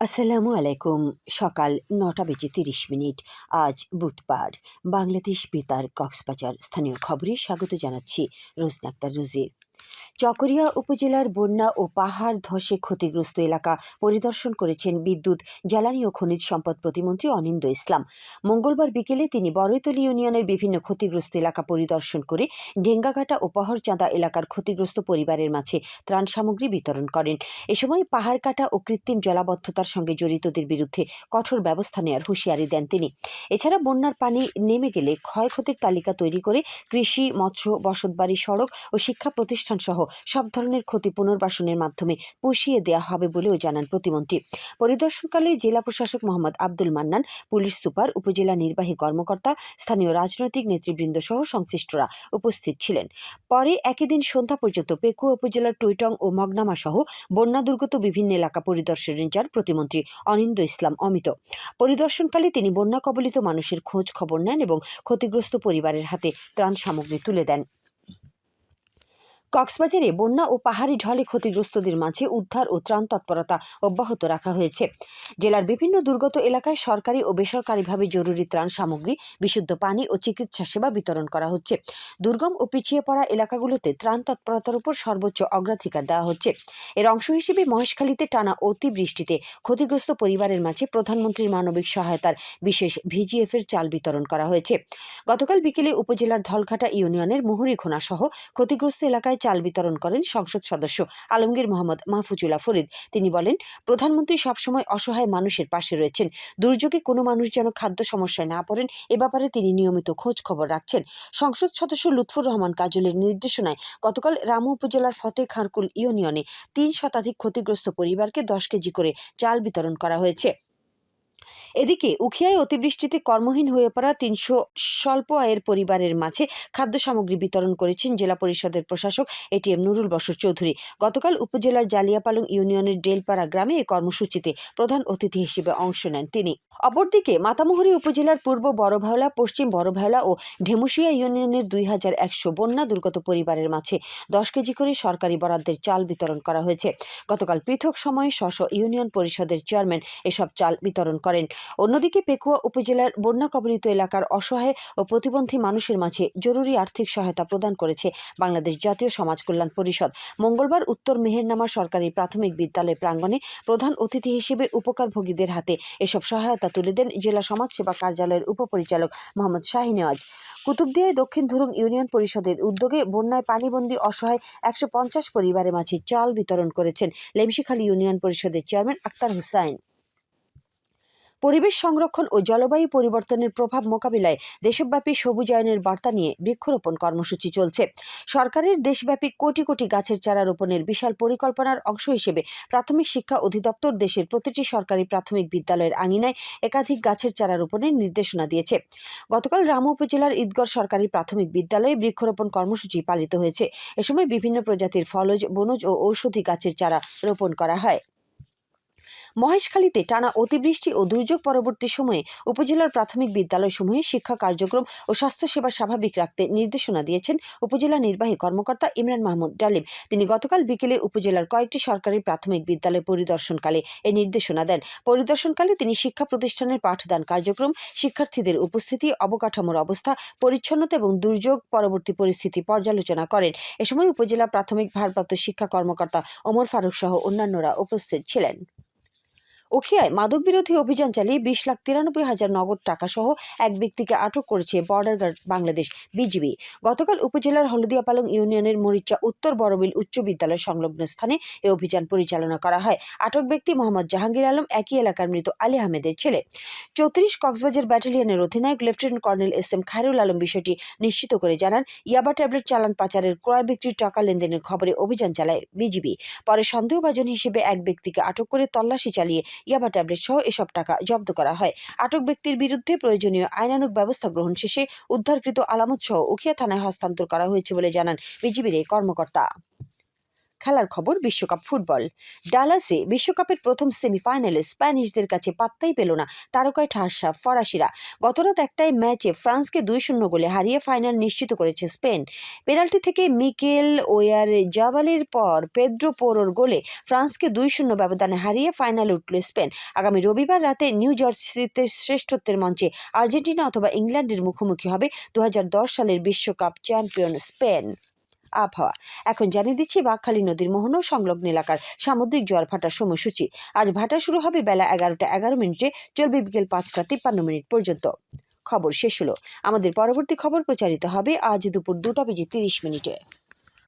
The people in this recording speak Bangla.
আসসালামু আলাইকুম। সকাল ৯টা বেজে ৩০ মিনিট। আজ বুধবার। বাংলাদেশ বেতার কক্সবাজার স্থানীয় খবরে স্বাগত জানাচ্ছি রোজনা আক্তার রুজির। চকরিয়া উপজেলার বন্যা ও পাহাড় ধসে ক্ষতিগ্রস্ত এলাকা পরিদর্শন করেছেন বিদ্যুৎ, জ্বালানি ও খনিজ সম্পদ প্রতিমন্ত্রী অনিন্দ ইসলাম। মঙ্গলবার বিকেলে তিনি বড়ইতলী ইউনিয়নের বিভিন্ন ক্ষতিগ্রস্ত এলাকা পরিদর্শন করে ডেঙ্গাঘাটা ও পহরচাঁদা এলাকার ক্ষতিগ্রস্ত পরিবারের মাঝে ত্রাণ সামগ্রী বিতরণ করেন। এ সময় পাহাড় কাটা ও কৃত্রিম জলাবদ্ধতার সঙ্গে জড়িতদের বিরুদ্ধে কঠোর ব্যবস্থা নেওয়ার হুঁশিয়ারি দেন তিনি। এছাড়া বন্যার পানি নেমে গেলে ক্ষয়ক্ষতির তালিকা তৈরি করে কৃষি, মৎস্য, বসতবাড়ি, সড়ক ও শিক্ষা প্রতিষ্ঠান সহ সব ধরনের ক্ষতি পুনর্বাসনের মাধ্যমে পুষিয়ে দেওয়া হবে বলেও জানান প্রতিমন্ত্রী। পরিদর্শনকালে জেলা প্রশাসক মোহাম্মদ আব্দুল মান্নান, পুলিশ সুপার, উপজেলা নির্বাহী কর্মকর্তা, স্থানীয় রাজনৈতিক নেতৃবৃন্দ সহ সংশ্লিষ্টরা উপস্থিত ছিলেন। পরে একই দিন সন্ধ্যা পর্যন্ত পেকুয়া উপজেলার টুইটং ও মগনামা সহ বন্যা দুর্গত বিভিন্ন এলাকা পরিদর্শনে যান প্রতিমন্ত্রী অনিন্দ ইসলাম অমিত। পরিদর্শনকালে তিনি বন্যা কবলিত মানুষের খোঁজ খবর নেন এবং ক্ষতিগ্রস্ত পরিবারের হাতে ত্রাণ সামগ্রী তুলে দেন। কক্সবাজারে বন্যা ও পাহাড়ি ঢলে ক্ষতিগ্রস্তদের মাঝে উদ্ধার ও ত্রাণ তৎপরতা অব্যাহত রাখা হয়েছে। জেলার বিভিন্ন দুর্গত এলাকায় সরকারি ও বেসরকারিভাবে জরুরি ত্রাণ সামগ্রী, বিশুদ্ধ পানি ও চিকিৎসা সেবা বিতরণ করা হচ্ছে। দুর্গম ও পিছিয়ে পড়া এলাকাগুলোতে ত্রাণ তৎপরতার উপর সর্বোচ্চ অগ্রাধিকার দেওয়া হচ্ছে। এর অংশ হিসেবে মহেশখালীতে টানা অতিবৃষ্টিতে ক্ষতিগ্রস্ত পরিবারের মাঝে প্রধানমন্ত্রীর মানবিক সহায়তার বিশেষ ভিজিএফের চাল বিতরণ করা হয়েছে। গতকাল বিকেলে উপজেলার ধলঘাটা ইউনিয়নের মুহুরীখোনা সহ ক্ষতিগ্রস্ত এলাকায় চাল বিতরণ করেন সংসদ সদস্য আলমগীর মোহাম্মদ মাহফুজুল্লাহ ফরিদ। তিনি বলেন, প্রধানমন্ত্রী সবসময় অসহায় মানুষের পাশে রয়েছেন। দুর্যোগে কোনো মানুষ যেন খাদ্য সমস্যায় না পড়েন, এ ব্যাপারে তিনি নিয়মিত খোঁজ খবর রাখছেন। সংসদ সদস্য লুৎফুর রহমান কাজলের নির্দেশনায় গতকাল রামু উপজেলার ফতে খারকুল ইউনিয়নে ৩ শতাধিক ক্ষতিগ্রস্ত পরিবারকে ১০ কেজি করে চাল বিতরণ করা হয়েছে। এদিকে উখিয়ায় অতিবৃষ্টিতে কর্মহীন হয়ে পড়া ৩০০ স্বল্প আয়ের পরিবারের মাঝে খাদ্য সামগ্রী বিতরণ করেছেন জেলা পরিষদের প্রশাসক এটিএম নুরুল বশর চৌধুরী। গতকাল উপজেলার জালিয়াপালং ইউনিয়নের ডেলপাড়া গ্রামে এই কর্মসূচিতে প্রধান অতিথি হিসেবে অংশ নেন তিনি। অপরদিকে মাতামুহুরী উপজেলার পূর্ব বড়ভাওলা, পশ্চিম বড়ভাওলা ও ঢেমুশিয়া ইউনিয়নের ২,১০০ বন্যা দুর্গত পরিবারের মাঝে ১০ কেজি করে সরকারি বরাদ্দের চাল বিতরণ করা হয়েছে। গতকাল পৃথক সময়ে স্ব ইউনিয়ন পরিষদের চেয়ারম্যান এসব চাল বিতরণ করেন। অন্যদিকে পেকুয়া উপজেলার বন্যা কবলিত এলাকার অসহায় ও প্রতিবন্ধী মানুষের মাঝে জরুরি আর্থিক সহায়তা প্রদান করেছে বাংলাদেশ জাতীয় সমাজ কল্যাণ পরিষদ। মঙ্গলবার উত্তর মেহেরনামা সরকারি প্রাথমিক বিদ্যালয় প্রাঙ্গণে প্রধান অতিথি হিসেবে উপকারভোগীদের হাতে এসব সহায়তা তুলে দেন জেলা সমাজসেবা কার্যালয়ের উপপরিচালক মোহাম্মদ শাহিন নেওয়াজ। কুতুবদিয়ায় দক্ষিণ ধুরুং ইউনিয়ন পরিষদের উদ্যোগে বন্যায় পানিবন্দী অসহায় ১৫০ পরিবারের মাঝে চাল বিতরণ করেছেন লেমশিখালী ইউনিয়ন পরিষদের চেয়ারম্যান আক্তার হুসাইন। পরিবেশ সংরক্ষণ ও জলবায়ু পরিবর্তনের প্রভাব মোকাবিলায় দেশব্যাপী সবুজায়নের বার্তা নিয়ে বৃক্ষরোপণ কর্মসূচি চলছে। সরকারের দেশব্যাপী কোটি কোটি গাছের চারা রোপণের বিশাল পরিকল্পনার অংশ হিসেবে প্রাথমিক শিক্ষা অধিদপ্তর দেশের প্রতিটি সরকারি প্রাথমিক বিদ্যালয়ের আঙিনায় একাধিক গাছের চারা রোপণের নির্দেশনা দিয়েছে। গতকাল রামু উপজেলার ঈদগড় সরকারি প্রাথমিক বিদ্যালয়ে বৃক্ষরোপণ কর্মসূচি পালিত হয়েছে। এ সময় বিভিন্ন প্রজাতির ফলজ, বনজ ও ঔষধি গাছের চারা রোপণ করা হয়। মহেশখালীতে টানা অতিবৃষ্টি ও দুর্যোগ পরবর্তী সময়ে উপজেলার প্রাথমিক বিদ্যালয়সমূহে শিক্ষা কার্যক্রম ও স্বাস্থ্যসেবা স্বাভাবিক রাখতে নির্দেশনা দিয়েছেন উপজেলা নির্বাহী কর্মকর্তা ইমরান মাহমুদ ডালিম। তিনি গতকাল বিকেলে উপজেলার কয়েকটি সরকারি প্রাথমিক বিদ্যালয় পরিদর্শনকালে এই নির্দেশনা দেন। পরিদর্শনকালে তিনি শিক্ষা প্রতিষ্ঠানের পাঠদান কার্যক্রম, শিক্ষার্থীদের উপস্থিতি, অবকাঠামোর অবস্থা, পরিচ্ছন্নতা এবং দুর্যোগ পরবর্তী পরিস্থিতি পর্যালোচনা করেন। এ সময় উপজেলা প্রাথমিক ভারপ্রাপ্ত শিক্ষা কর্মকর্তা ওমর ফারুক সহ অন্যান্যরা উপস্থিত ছিলেন। উখিয়ায় মাদক বিরোধী অভিযান চালিয়ে ২০,৯৩,০০০ নগদ টাকা সহ এক ব্যক্তিকে আটক করেছে বর্ডার গার্ড বাংলাদেশ বিজিবি। গতকাল উপজেলার হলদিয়াপালং ইউনিয়নের মরিচা উত্তর বড়বিল উচ্চ বিদ্যালয় সংলগ্ন স্থানে এই অভিযান পরিচালনা করা হয়। আটক ব্যক্তি মোহাম্মদ জাহাঙ্গীর আলম একই এলাকার মৃত আলী আহমেদের ছেলে। ৩৪ কক্সবাজার ব্যাটালিয়নের অধিনায়ক lieutenant colonel S M Khairul Alam বিষয়টি নিশ্চিত করে জানান, ইয়াবা ট্যাবলেট চালান পাচারের ক্রয় বিক্রির টাকা লেনদেনের খবরে অভিযান চালায় বিজিবি। পরে সন্দেহভাজন হিসেবে এক ব্যক্তিকে আটক করে তল্লাশি চালিয়ে ইয়াবা ট্যাবলেট সহ এসব টাকা জব্দ করা হয়। আটক ব্যক্তির বিরুদ্ধে প্রয়োজনীয় আইনানুগ ব্যবস্থা গ্রহণ শেষে উদ্ধারকৃত আলামত সহ উখিয়া থানায় হস্তান্তর করা হয়েছে বলে জানান বিজিবির এই কর্মকর্তা। খেলার খবর বিশ্বকাপ ফুটবল। ডালাসে বিশ্বকাপের প্রথম সেমিফাইনালে স্প্যানিশদের কাছে পাত্তাই পেল না তারকায় ঠাসা ফরাসিরা। গতরাত একটাই ম্যাচে ফ্রান্সকে 2-0 গোলে হারিয়ে ফাইনাল নিশ্চিত করেছে স্পেন। পেনাল্টি থেকে মিকেল ওয়ারজাবালের পর পেদ্রো পোরোর গোলে ফ্রান্সকে 2-0 ব্যবধানে হারিয়ে ফাইনালে উঠল স্পেন। আগামী রবিবার রাতে নিউ জার্সিতে শ্রেষ্ঠত্বের মঞ্চে আর্জেন্টিনা অথবা ইংল্যান্ডের মুখোমুখি হবে 2010 সালের বিশ্বকাপ চ্যাম্পিয়ন স্পেন। আবহাওয়া এখন জানিয়ে দিচ্ছি বাঁকখালী নদীর মোহনা সংলগ্ন এলাকার সামুদ্রিক জোয়ার ভাটার সময়সূচি। আজ ভাটা শুরু হবে বেলা 11টা 11 মিনিটে, চলবে বিকেল 5টা 53 মিনিট পর্যন্ত। খবর শেষ হলো। আমাদের পরবর্তী খবর প্রচারিত হবে আজ দুপুর 2টা বেজে 30 মিনিটে।